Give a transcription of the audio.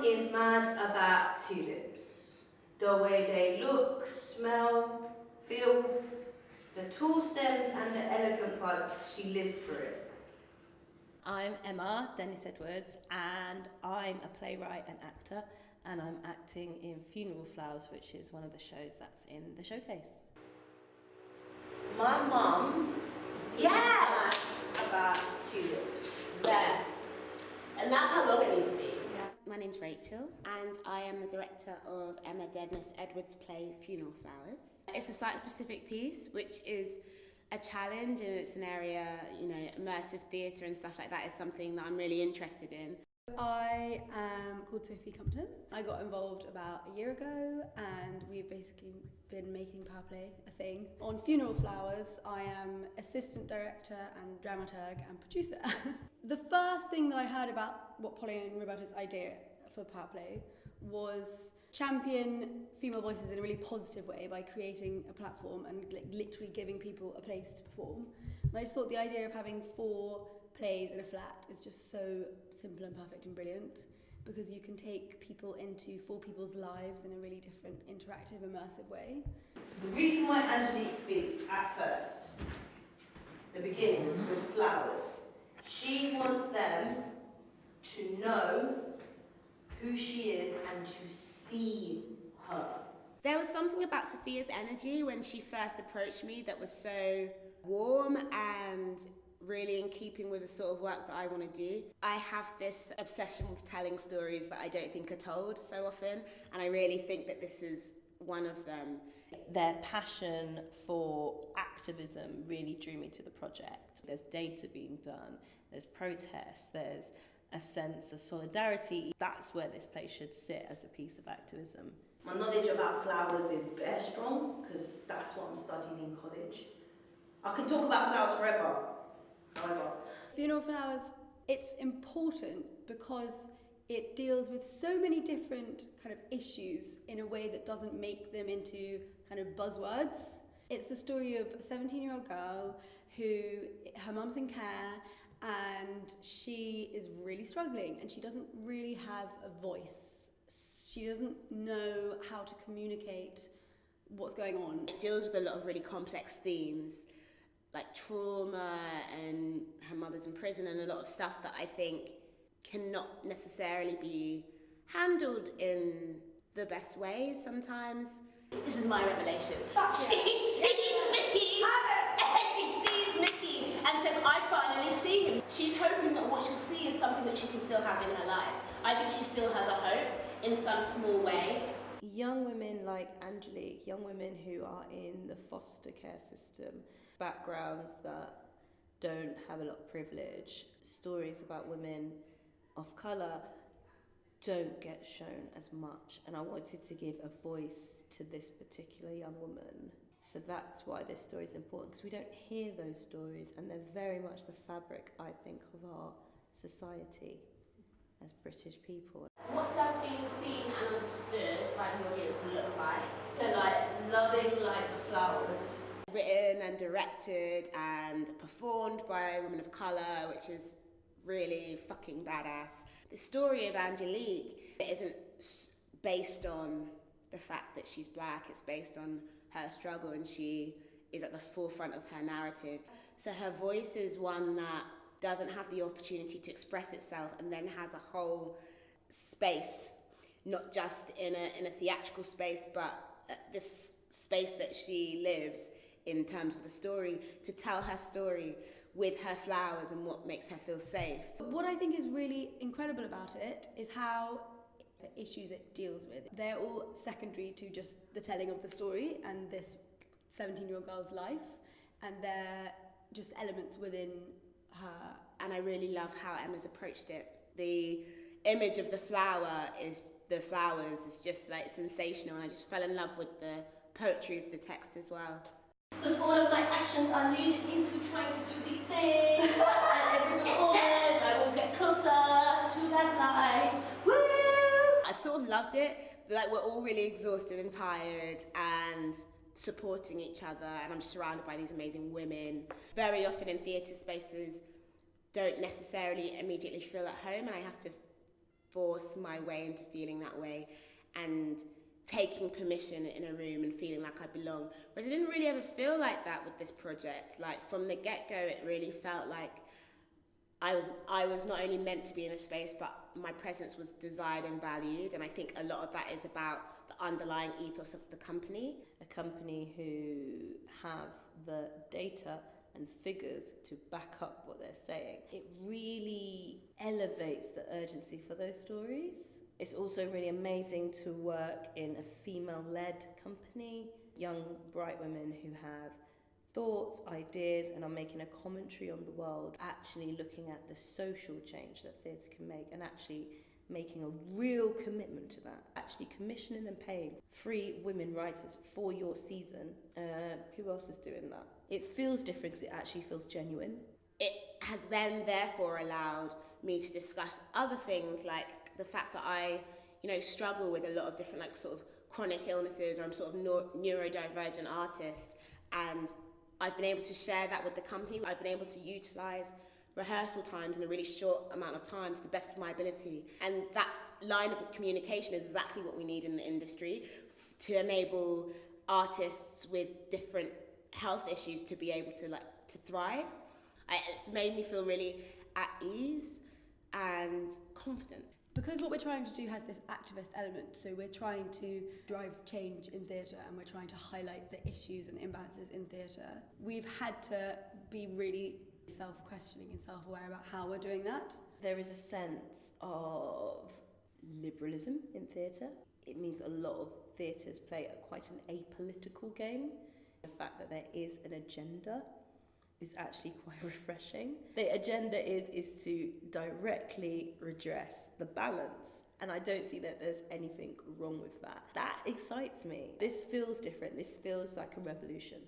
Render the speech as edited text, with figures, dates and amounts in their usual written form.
is mad about tulips. The way they look, smell, feel, the tall stems and the elegant buds, she lives for it. I'm Emma Dennis Edwards, and I'm a playwright and actor, and I'm acting in Funeral Flowers, which is one of the shows that's in the showcase. My mum is mad about tulips. There. And that's how long it needs to be. My name's Rachel, and I am the director of Emma Dennis Edwards' play Funeral Flowers. It's a site-specific piece, which is a challenge, and it's an area, immersive theatre and stuff like that is something that I'm really interested in. I am called Sophia Compton. I got involved about a year ago, and we've basically been making power play a thing. On Funeral Flowers, I am assistant director and dramaturg and producer. The first thing that I heard about what Polly and Roberta's idea for power play was champion female voices in a really positive way by creating a platform and literally giving people a place to perform. And I just thought the idea of having 4 plays in a flat is just so simple and perfect and brilliant, because you can take people into 4 people's lives in a really different, interactive, immersive way. The reason why Angelique speaks at first, the beginning, with the flowers, she wants them to know who she is and to see her. There was something about Sophia's energy when she first approached me that was so warm and really in keeping with the sort of work that I want to do. I have this obsession with telling stories that I don't think are told so often, and I really think that this is one of them. Their passion for activism really drew me to the project. There's data being done, there's protests, there's a sense of solidarity. That's where this place should sit as a piece of activism. My knowledge about flowers is bare strong, because that's what I'm studying in college. I could talk about flowers forever, however. Funeral Flowers, it's important because it deals with so many different kind of issues in a way that doesn't make them into kind of buzzwords. It's the story of a 17-year-old girl who, her mum's in care, and she is really struggling, and she doesn't really have a voice. She doesn't know how to communicate what's going on. It deals with a lot of really complex themes, like trauma, and her mother's in prison, and a lot of stuff that I think cannot necessarily be handled in the best way sometimes. This is my revelation. She sees Mickey! She sees Mickey and says, I finally see him. She's hoping that what she'll see is something that she can still have in her life. I think she still has a hope in some small way. Young women like Angelique, young women who are in the foster care system, backgrounds that don't have a lot of privilege, stories about women of colour don't get shown as much, and I wanted to give a voice to this particular young woman. So that's why this story is important, because we don't hear those stories, and they're very much the fabric, I think, of our society as British people. What does being seen and understood by the audience look like? They're like loving like the flowers. Written and directed and performed by women of colour, which is really fucking badass. The story of Angelique isn't based on the fact that she's black, it's based on her struggle, and she is at the forefront of her narrative. So her voice is one that doesn't have the opportunity to express itself, and then has a whole space, not just in a theatrical space, but this space that she lives in terms of the story, to tell her story with her flowers and what makes her feel safe. What I think is really incredible about it is how the issues it deals with, they're all secondary to just the telling of the story and this 17-year-old girl's life, and they're just elements within her. And I really love how Emma's approached it. The image of the flowers is just like sensational, and I just fell in love with the poetry of the text as well. Because all of my actions are leading into trying to do these things, and every performance I will get closer to that light. Woo! I've sort of loved it. Like, we're all really exhausted and tired and supporting each other, and I'm surrounded by these amazing women. Very often in theatre spaces don't necessarily immediately feel at home, and I have to force my way into feeling that way and taking permission in a room and feeling like I belong. Whereas I didn't really ever feel like that with this project. Like from the get-go, it really felt like I was not only meant to be in a space, but my presence was desired and valued. And I think a lot of that is about the underlying ethos of the company. A company who have the data and figures to back up what they're saying. It really elevates the urgency for those stories. It's also really amazing to work in a female-led company, young, bright women who have thoughts, ideas, and are making a commentary on the world, actually looking at the social change that theatre can make and actually making a real commitment to that, actually commissioning and paying 3 women writers for your season. Who else is doing that? It feels different because it actually feels genuine. It has then therefore allowed me to discuss other things like the fact that I, struggle with a lot of different like sort of chronic illnesses, or I'm sort of neurodivergent artist, and I've been able to share that with the company. I've been able to utilise rehearsal times in a really short amount of time to the best of my ability. And that line of communication is exactly what we need in the industry to enable artists with different health issues to be able to thrive. It's made me feel really at ease and confident. Because what we're trying to do has this activist element, so we're trying to drive change in theatre and we're trying to highlight the issues and imbalances in theatre. We've had to be really self-questioning and self-aware about how we're doing that. There is a sense of liberalism in theatre. It means a lot of theatres play quite an apolitical game. The fact that there is an agenda is actually quite refreshing. The agenda is to directly redress the balance, and I don't see that there's anything wrong with that. That excites me. This feels different. This feels like a revolution.